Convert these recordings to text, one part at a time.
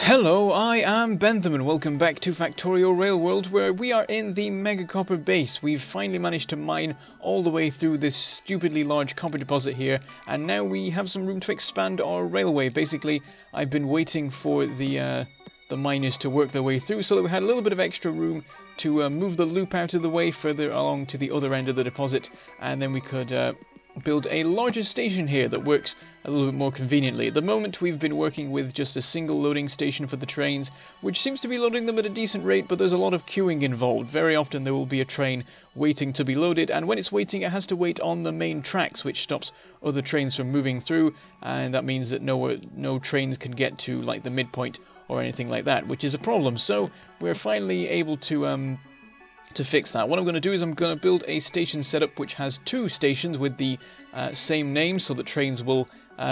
Hello, I am Bentham and welcome back to Factorio Railworld, where we are in the Megacopper base. We've finally managed to mine all the way through this stupidly large copper deposit here, and now we have some room to expand our railway. Basically, I've been waiting for the miners to work their way through so that we had a little bit of extra room to move the loop out of the way further along to the other end of the deposit, and then we could build a larger station here that works a little bit more conveniently. At the moment we've been working with just a single loading station for the trains, which seems to be loading them at a decent rate, but there's a lot of queuing involved. Very often there will be a train waiting to be loaded, and when it's waiting it has to wait on the main tracks, which stops other trains from moving through, and that means that no trains can get to like the midpoint or anything like that, which is a problem. So we're finally able to fix that. What I'm going to do is I'm going to build a station setup which has two stations with the same name, so that trains will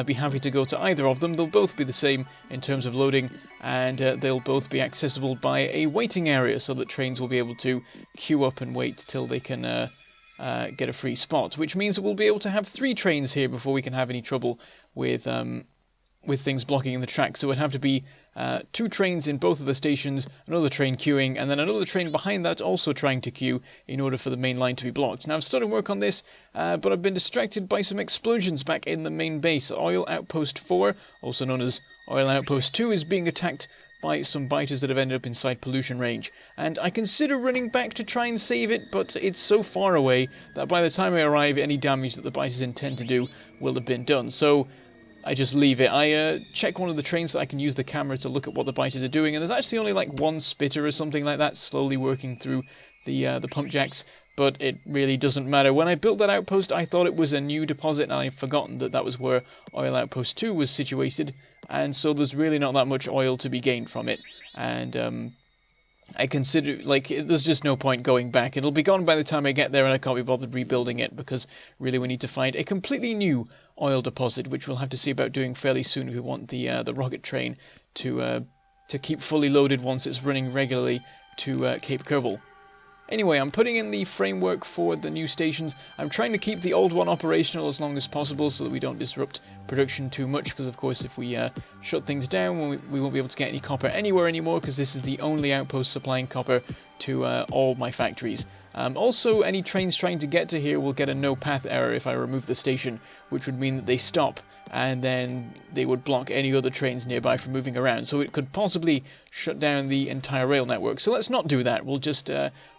be happy to go to either of them. They'll both be the same in terms of loading, and they'll both be accessible by a waiting area, so that trains will be able to queue up and wait till they can get a free spot, which means that we'll be able to have 3 trains here before we can have any trouble with things blocking the track. So it'd have to be 2 trains in both of the stations, another train queuing, and then another train behind that also trying to queue in order for the main line to be blocked. Now I've started work on this, but I've been distracted by some explosions back in the main base. Oil Outpost 4, also known as Oil Outpost 2, is being attacked by some biters that have ended up inside pollution range, and I consider running back to try and save it, but it's so far away that by the time I arrive, any damage that the biters intend to do will have been done. So I just leave it. I check one of the trains so I can use the camera to look at what the biters are doing, and there's actually only like one spitter or something like that slowly working through the pump jacks, but it really doesn't matter. When I built that outpost, I thought it was a new deposit, and I'd forgotten that that was where Oil Outpost 2 was situated, and so there's really not that much oil to be gained from it, and I consider, like, there's just no point going back. It'll be gone by the time I get there, and I can't be bothered rebuilding it, because really we need to find a completely new oil deposit, which we'll have to see about doing fairly soon if we want the rocket train to keep fully loaded once it's running regularly to Cape Kerbal. Anyway, I'm putting in the framework for the new stations. I'm trying to keep the old one operational as long as possible so that we don't disrupt production too much, because of course if we shut things down, we won't be able to get any copper anywhere anymore, because this is the only outpost supplying copper to all my factories. Also, any trains trying to get to here will get a no path error if I remove the station, which would mean that they stop, and then they would block any other trains nearby from moving around, so it could possibly shut down the entire rail network. So let's not do that. We'll just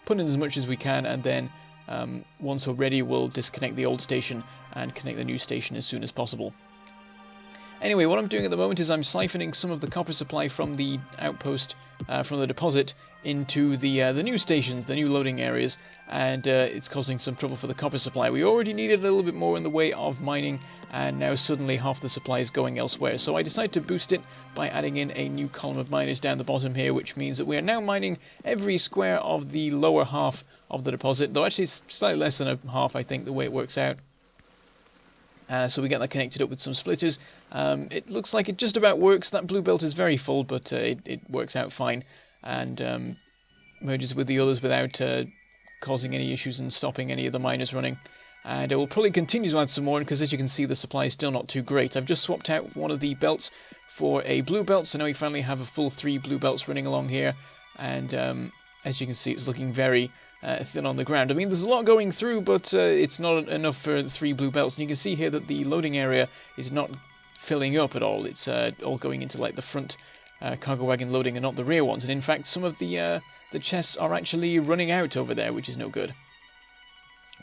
put in as much as we can, and then once we're ready, we'll disconnect the old station and connect the new station as soon as possible. Anyway, what I'm doing at the moment is I'm siphoning some of the copper supply from the outpost, from the deposit, into the new stations, the new loading areas, and it's causing some trouble for the copper supply. We already needed a little bit more in the way of mining, and now suddenly half the supply is going elsewhere. So I decided to boost it by adding in a new column of miners down the bottom here, which means that we are now mining every square of the lower half of the deposit, though actually it's slightly less than a half, I think, the way it works out. So we get that connected up with some splitters. It looks like it just about works. That blue belt is very full, but it works out fine, and merges with the others without causing any issues and stopping any of the miners running. And I will probably continue to add some more, because as you can see the supply is still not too great. I've just swapped out one of the belts for a blue belt, so now we finally have a full 3 blue belts running along here, and as you can see it's looking very thin on the ground. I mean, there's a lot going through, but it's not enough for 3 blue belts. And you can see here that the loading area is not filling up at all. It's all going into like the front cargo wagon loading and not the rear ones. And in fact, some of the chests are actually running out over there, which is no good.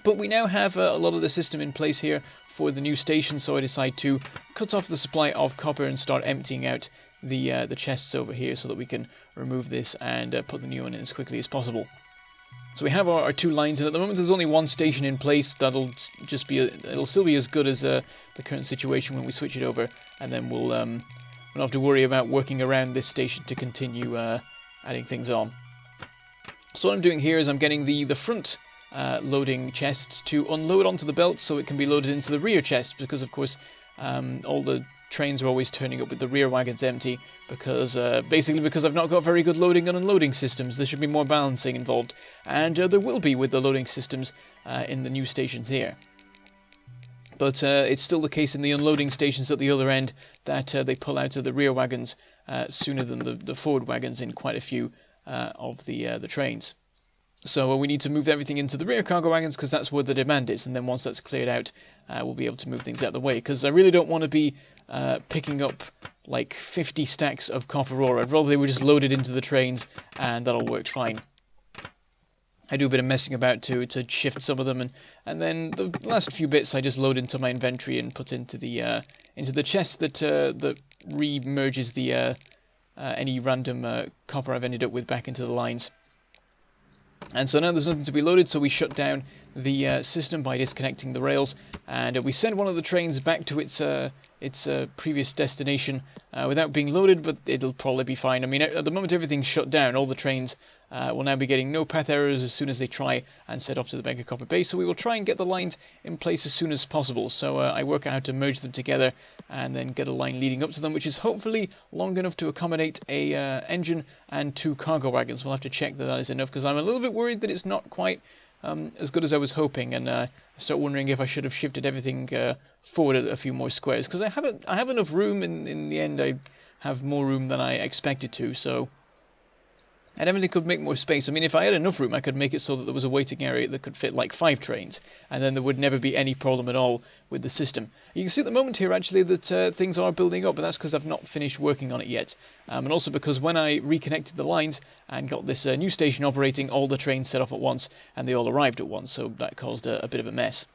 But we now have a lot of the system in place here for the new station, so I decide to cut off the supply of copper and start emptying out the chests over here so that we can remove this and put the new one in as quickly as possible. So we have our 2 lines, and at the moment there's only 1 station in place. That'll just be it'll still be as good as the current situation when we switch it over, and then we'll not have to worry about working around this station to continue adding things on. So what I'm doing here is I'm getting the front loading chests to unload onto the belt so it can be loaded into the rear chests, because of course all the trains are always turning up with the rear wagons empty, because basically because I've not got very good loading and unloading systems. There should be more balancing involved, and there will be with the loading systems in the new stations here. But it's still the case in the unloading stations at the other end that they pull out of the rear wagons sooner than the forward wagons in quite a few of the trains. So we need to move everything into the rear cargo wagons because that's where the demand is, and then once that's cleared out, we'll be able to move things out of the way, because I really don't want to be picking up like 50 stacks of copper ore. I'd rather they were just loaded into the trains and that'll work fine. I do a bit of messing about to shift some of them, and then the last few bits I just load into my inventory and put into the chest that re-merges the any random copper I've ended up with back into the lines. And so now there's nothing to be loaded, so we shut down the system by disconnecting the rails, and we send one of the trains back to its previous destination without being loaded, but it'll probably be fine. I mean, at the moment everything's shut down, all the trains will now be getting no path errors as soon as they try and set off to the Megacopper base, so we will try and get the lines in place as soon as possible. So I work out how to merge them together and then get a line leading up to them, which is hopefully long enough to accommodate a engine and 2 cargo wagons. We'll have to check that is enough, because I'm a little bit worried that it's not quite as good as I was hoping, and I start wondering if I should have shifted everything forward a few more squares, because I have enough room. In the end, I have more room than I expected to, so I definitely could make more space. I mean, if I had enough room, I could make it so that there was a waiting area that could fit like 5 trains, and then there would never be any problem at all with the system. You can see at the moment here, actually, that things are building up, but that's because I've not finished working on it yet. And also because when I reconnected the lines and got this new station operating, all the trains set off at once, and they all arrived at once, so that caused a bit of a mess.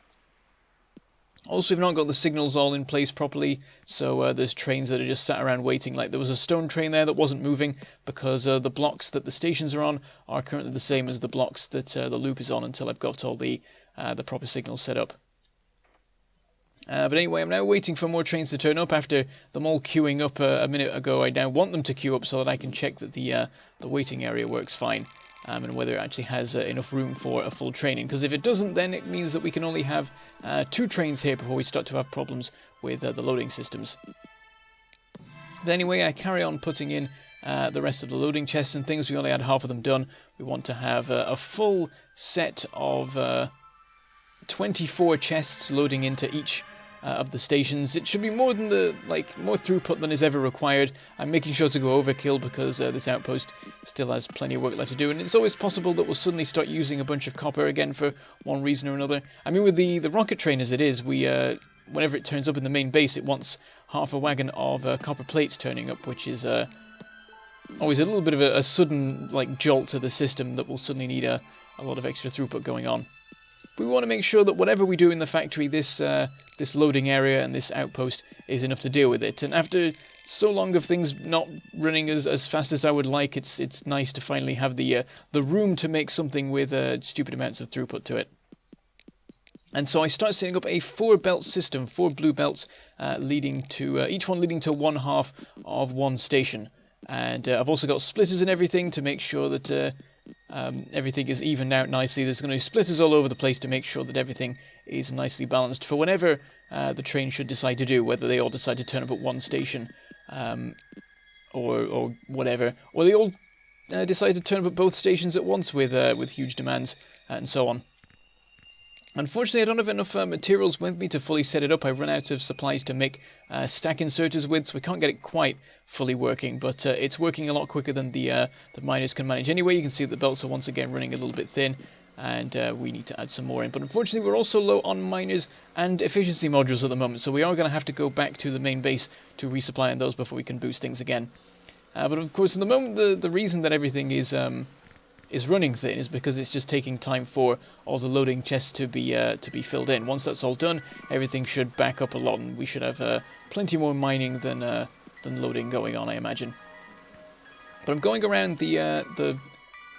Also, we've not got the signals all in place properly, so there's trains that are just sat around waiting. Like there was a stone train there that wasn't moving because the blocks that the stations are on are currently the same as the blocks that the loop is on until I've got all the proper signals set up. But anyway, I'm now waiting for more trains to turn up after them all queuing up a minute ago. I now want them to queue up so that I can check that the waiting area works fine. And whether it actually has enough room for a full training. Because if it doesn't, then it means that we can only have 2 trains here before we start to have problems with the loading systems. But anyway, I carry on putting in the rest of the loading chests and things. We only had half of them done. We want to have a full set of 24 chests loading into each of the stations. It should be more than more throughput than is ever required. I'm making sure to go overkill because this outpost still has plenty of work left to do, and it's always possible that we'll suddenly start using a bunch of copper again for one reason or another. I mean, with the rocket train as it is, we whenever it turns up in the main base, it wants half a wagon of copper plates turning up, which is always a little bit of a sudden jolt to the system that will suddenly need a lot of extra throughput going on. We want to make sure that whatever we do in the factory, this loading area and this outpost is enough to deal with it. And after so long of things not running as fast as I would like, it's nice to finally have the room to make something with stupid amounts of throughput to it. And so I start setting up a 4-belt system, 4 blue belts, leading to each one leading to 1/2 of one station. And I've also got splitters and everything to make sure that everything is evened out nicely. There's going to be splitters all over the place to make sure that everything is nicely balanced for whenever the train should decide to do, whether they all decide to turn up at one station or whatever, or they all decide to turn up at both stations at once with huge demands and so on. Unfortunately, I don't have enough materials with me to fully set it up. I run out of supplies to make stack inserters with, so we can't get it quite fully working, but it's working a lot quicker than the miners can manage. Anyway, you can see that the belts are once again running a little bit thin, and we need to add some more in. But unfortunately, we're also low on miners and efficiency modules at the moment, so we are going to have to go back to the main base to resupply on those before we can boost things again. But of course, at the moment, the reason that everything is running thin is because it's just taking time for all the loading chests to be filled in. Once that's all done, everything should back up a lot, and we should have plenty more mining than loading going on, I imagine. But I'm going around the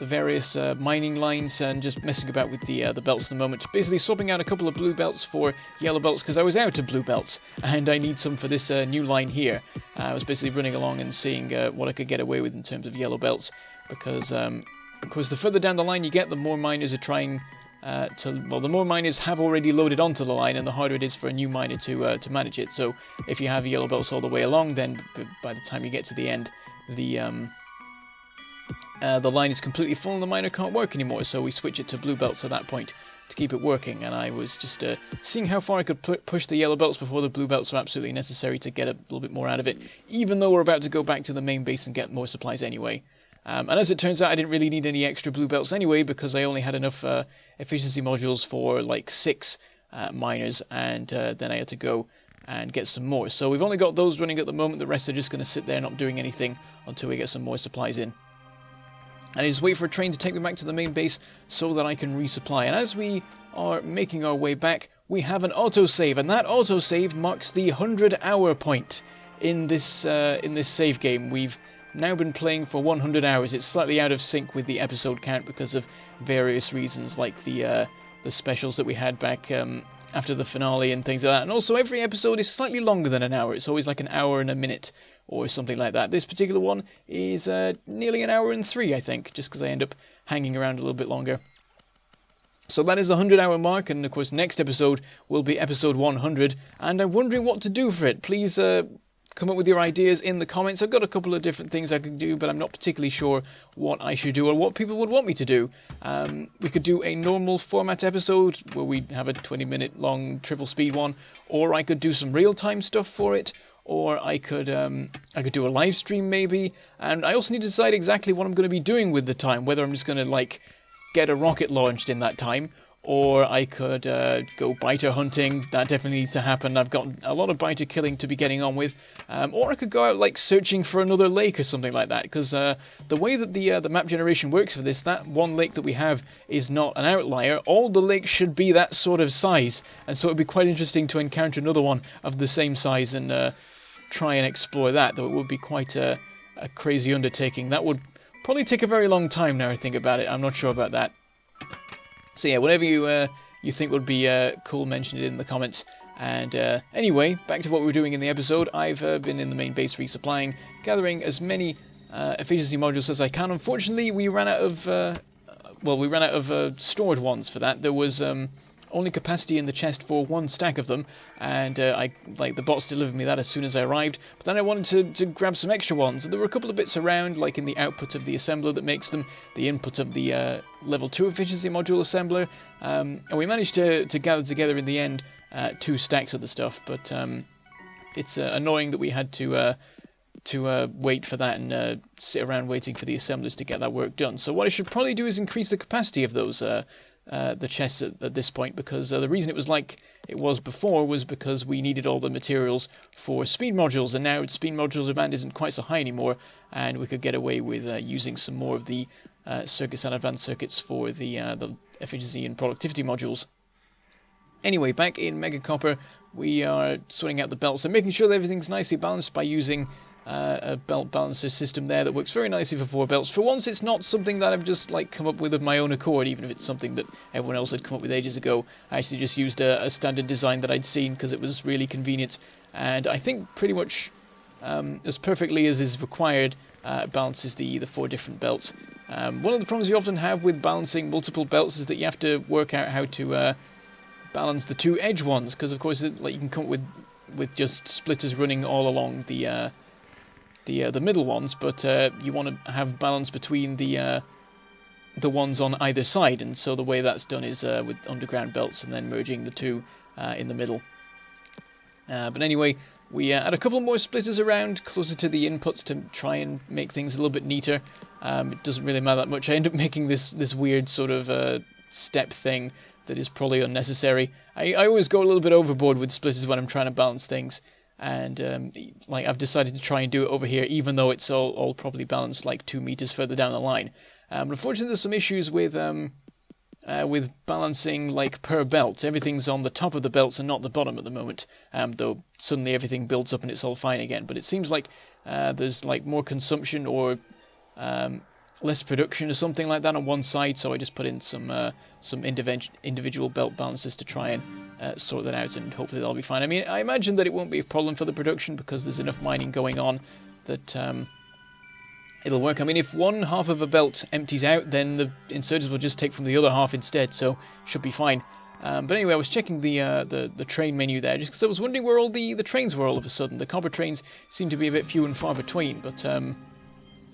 various mining lines and just messing about with the belts at the moment, basically swapping out a couple of blue belts for yellow belts because I was out of blue belts and I need some for this new line here. I was basically running along and seeing what I could get away with in terms of yellow belts, because of course, the further down the line you get, the more miners are trying the more miners have already loaded onto the line, and the harder it is for a new miner to manage it. So if you have yellow belts all the way along, then by the time you get to the end, the line is completely full and the miner can't work anymore. So we switch it to blue belts at that point, to keep it working, and I was just seeing how far I could push the yellow belts before the blue belts were absolutely necessary to get a little bit more out of it, even though we're about to go back to the main base and get more supplies anyway. And as it turns out, I didn't really need any extra blue belts anyway, because I only had enough efficiency modules for like 6 miners, and then I had to go and get some more. So we've only got those running at the moment. The rest are just going to sit there not doing anything until we get some more supplies in. And I just wait for a train to take me back to the main base so that I can resupply. And as we are making our way back, we have an autosave, and that autosave marks the 100-hour point in this save game. We've now been playing for 100 hours. It's slightly out of sync with the episode count because of various reasons, like the specials that we had back after the finale and things like that. And also every episode is slightly longer than an hour. It's always like an hour and a minute or something like that. This particular one is nearly an hour and 3, I think, just because I end up hanging around a little bit longer. So that is the 100-hour mark, and of course next episode will be episode 100, and I'm wondering what to do for it. Please come up with your ideas in the comments. I've got a couple of different things I could do, but I'm not particularly sure what I should do or what people would want me to do. We could do a normal format episode where we have a 20-minute long triple speed one, or I could do some real-time stuff for it, or I could do a live stream maybe. And I also need to decide exactly what I'm going to be doing with the time, whether I'm just going to like get a rocket launched in that time, or I could go biter hunting. That definitely needs to happen. I've got a lot of biter killing to be getting on with. Or I could go out like searching for another lake or something like that, because the way that the map generation works for this, that one lake that we have is not an outlier. All the lakes should be that sort of size, and so it would be quite interesting to encounter another one of the same size and try and explore that, though it would be quite a crazy undertaking. That would probably take a very long time now I think about it. I'm not sure about that. So yeah, whatever you think would be cool, mention it in the comments. And anyway, back to what we were doing in the episode. I've been in the main base resupplying, gathering as many efficiency modules as I can. Unfortunately, we ran out of stored ones for that. There was only capacity in the chest for 1 stack of them, and the bots delivered me that as soon as I arrived. But then I wanted to grab some extra ones. There were a couple of bits around, like in the output of the assembler that makes them, the input of the level 2 efficiency module assembler, and we managed to gather together in the end 2 stacks of the stuff. But it's annoying that we had to wait for that and sit around waiting for the assemblers to get that work done. So what I should probably do is increase the capacity of those the chests at this point, because the reason it was like it was before was because we needed all the materials for speed modules, and now speed module demand isn't quite so high anymore, and we could get away with using some more of the circuits and advanced circuits for the efficiency and productivity modules. Anyway, back in Megacopper, we are sorting out the belts and making sure that everything's nicely balanced by using a belt balancer system there that works very nicely for 4 belts. For once, it's not something that I've just like come up with of my own accord, even if it's something that everyone else had come up with ages ago. I actually just used a standard design that I'd seen because it was really convenient, and I think pretty much as perfectly as is required balances the 4 different belts. One of the problems you often have with balancing multiple belts is that you have to work out how to balance the 2 edge ones, because of course you can come up with just splitters running all along the middle ones, but you want to have balance between the ones on either side, and so the way that's done is with underground belts and then merging the 2 in the middle. But anyway, we add a couple more splitters around closer to the inputs to try and make things a little bit neater. It doesn't really matter that much. I end up making this weird sort of step thing that is probably unnecessary. I always go a little bit overboard with splitters when I'm trying to balance things. And I've decided to try and do it over here, even though it's all probably balanced like 2 meters further down the line. But unfortunately, there's some issues with balancing like per belt. Everything's on the top of the belts and not the bottom at the moment. Though suddenly everything builds up and it's all fine again. But it seems like there's like more consumption or less production or something like that on one side. So I just put in some individual belt balances to try and sort that out, and hopefully that'll be fine. I mean, I imagine that it won't be a problem for the production because there's enough mining going on that it'll work. I mean, if one half of a belt empties out, then the insurgents will just take from the other half instead, so should be fine. But anyway, I was checking the train menu there just because I was wondering where all the trains were all of a sudden. The copper trains seem to be a bit few and far between, but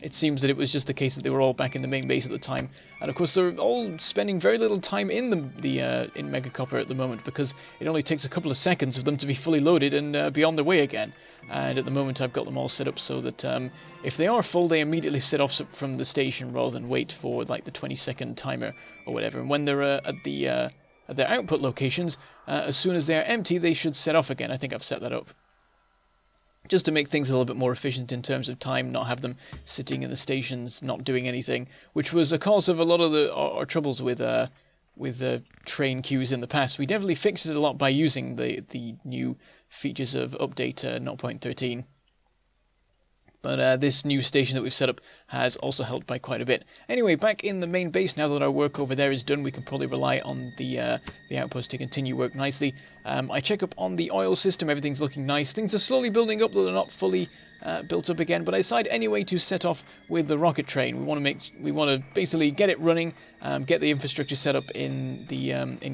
it seems that it was just the case that they were all back in the main base at the time. And of course, they're all spending very little time in in Megacopper at the moment, because it only takes a couple of seconds of them to be fully loaded and be on their way again. And at the moment, I've got them all set up so that if they are full, they immediately set off from the station rather than wait for like the 20-second timer or whatever. And when they're at their output locations, as soon as they are empty, they should set off again. I think I've set that up just to make things a little bit more efficient in terms of time, not have them sitting in the stations, not doing anything, which was a cause of a lot of our troubles with train queues in the past. We definitely fixed it a lot by using the new features of update 0.13. But this new station that we've set up has also helped by quite a bit. Anyway, back in the main base, now that our work over there is done, we can probably rely on the outpost to continue work nicely. I check up on the oil system, everything's looking nice. Things are slowly building up, though they're not fully built up again. But I decide anyway to set off with the rocket train. We want to basically get it running, get the infrastructure set up in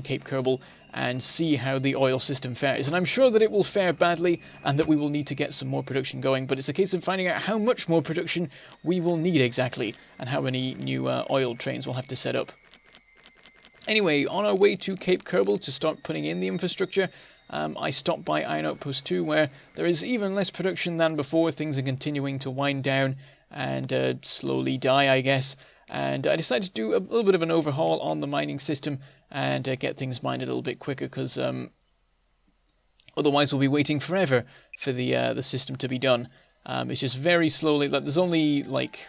Cape Kerbal, and see how the oil system fares. And I'm sure that it will fare badly and that we will need to get some more production going, but it's a case of finding out how much more production we will need exactly and how many new oil trains we'll have to set up. Anyway, on our way to Cape Kerbal to start putting in the infrastructure, I stopped by Iron Outpost 2, where there is even less production than before. Things are continuing to wind down and slowly die, I guess. And I decided to do a little bit of an overhaul on the mining system and get things mined a little bit quicker, because otherwise we'll be waiting forever for the system to be done. It's just very slowly. Like, there's only, like,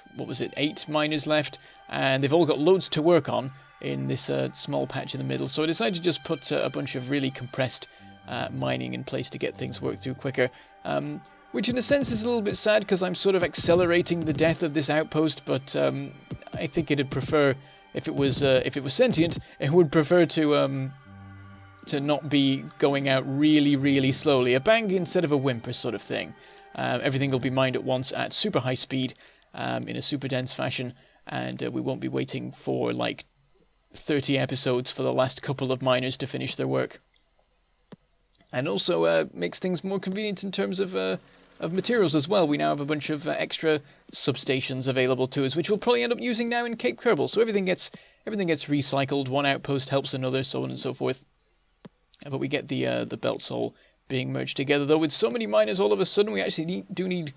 8 miners left, and they've all got loads to work on in this small patch in the middle. So I decided to just put a bunch of really compressed mining in place to get things worked through quicker. Which in a sense is a little bit sad, because I'm sort of accelerating the death of this outpost, but I think it'd prefer, if it was sentient, it would prefer to not be going out really, really slowly. A bang instead of a whimper sort of thing. Everything will be mined at once at super high speed, in a super dense fashion, and we won't be waiting for like 30 episodes for the last couple of miners to finish their work. And also makes things more convenient in terms of materials as well. We now have a bunch of extra substations available to us, which we'll probably end up using now in Cape Kerbal. So everything gets recycled. One outpost helps another, so on and so forth. But we get the belts all being merged together. Though with so many miners, all of a sudden we actually do need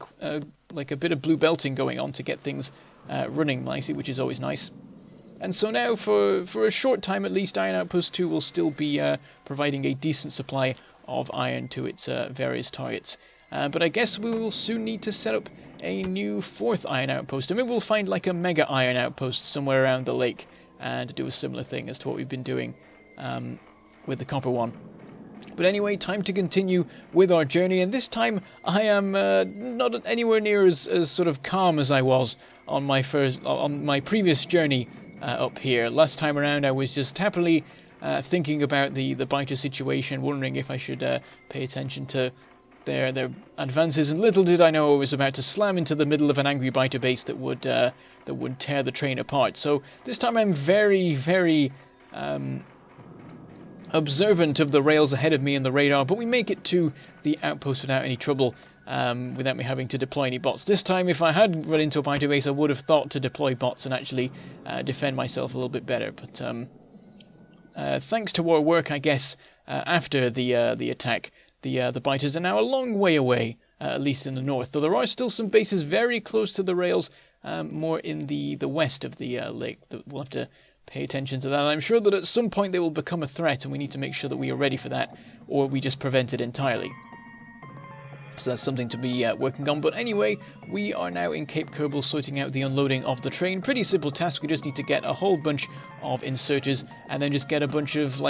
like a bit of blue belting going on to get things running nicely, which is always nice. And so now, for a short time at least, Iron Outpost 2 will still be providing a decent supply of iron to its various targets. But I guess we will soon need to set up a new 4th iron outpost. And maybe we'll find like a mega iron outpost somewhere around the lake and do a similar thing as to what we've been doing with the copper one. But anyway, time to continue with our journey. And this time I am not anywhere near as sort of calm as I was on my previous journey up here. Last time around I was just happily thinking about the biter situation, wondering if I should pay attention to their advances, and little did I know I was about to slam into the middle of an angry biter base that would tear the train apart. So this time I'm very, very observant of the rails ahead of me and the radar, but we make it to the outpost without any trouble, without me having to deploy any bots. This time, if I had run into a biter base, I would have thought to deploy bots and actually defend myself a little bit better. But thanks to our work, I guess, after the attack, the biters are now a long way away, at least in the north, though there are still some bases very close to the rails, more in the west of the lake. We'll have to pay attention to that. And I'm sure that at some point they will become a threat, and we need to make sure that we are ready for that, or we just prevent it entirely. So that's something to be working on. But anyway, we are now in Cape Kerbal sorting out the unloading of the train. Pretty simple task. We just need to get a whole bunch of inserters, and then just get a bunch of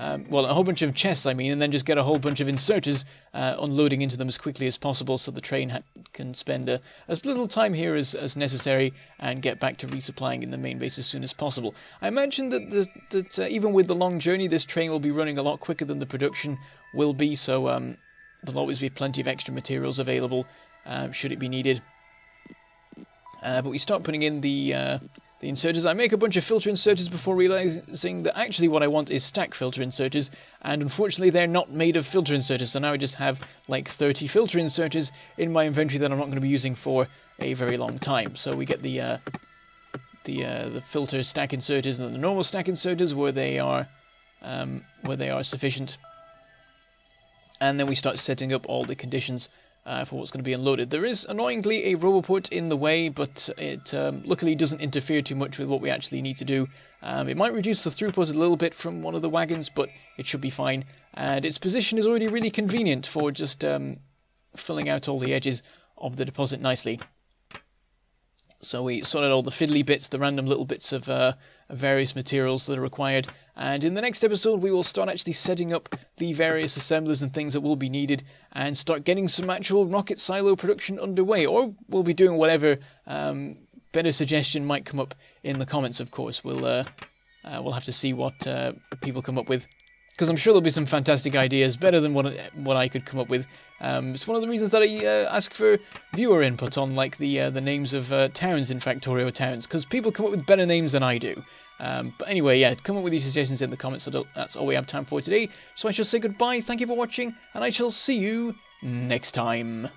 a whole bunch of chests, and then just get a whole bunch of inserters unloading into them as quickly as possible, so the train can spend as little time here as necessary and get back to resupplying in the main base as soon as possible. I imagine that even with the long journey, this train will be running a lot quicker than the production will be, so there'll always be plenty of extra materials available should it be needed. But we start putting in the inserters. I make a bunch of filter inserters before realizing that actually what I want is stack filter inserters, and unfortunately they're not made of filter inserters, so now I just have like 30 filter inserters in my inventory that I'm not going to be using for a very long time. So we get the filter stack inserters and the normal stack inserters where they are sufficient, and then we start setting up all the conditions for what's going to be unloaded. There is annoyingly a roboport in the way, but it luckily doesn't interfere too much with what we actually need to do. It might reduce the throughput a little bit from one of the wagons, but it should be fine. And its position is already really convenient for just filling out all the edges of the deposit nicely. So we sorted all the fiddly bits, the random little bits of various materials that are required. And in the next episode, we will start actually setting up the various assemblers and things that will be needed and start getting some actual rocket silo production underway. Or we'll be doing whatever better suggestion might come up in the comments, of course. We'll have to see what people come up with. Because I'm sure there'll be some fantastic ideas, better than what I could come up with. It's one of the reasons that I ask for viewer input on like the names of towns in Factorio towns, because people come up with better names than I do. But anyway, yeah, come up with these suggestions in the comments. So that's all we have time for today. So I shall say goodbye, thank you for watching, and I shall see you next time.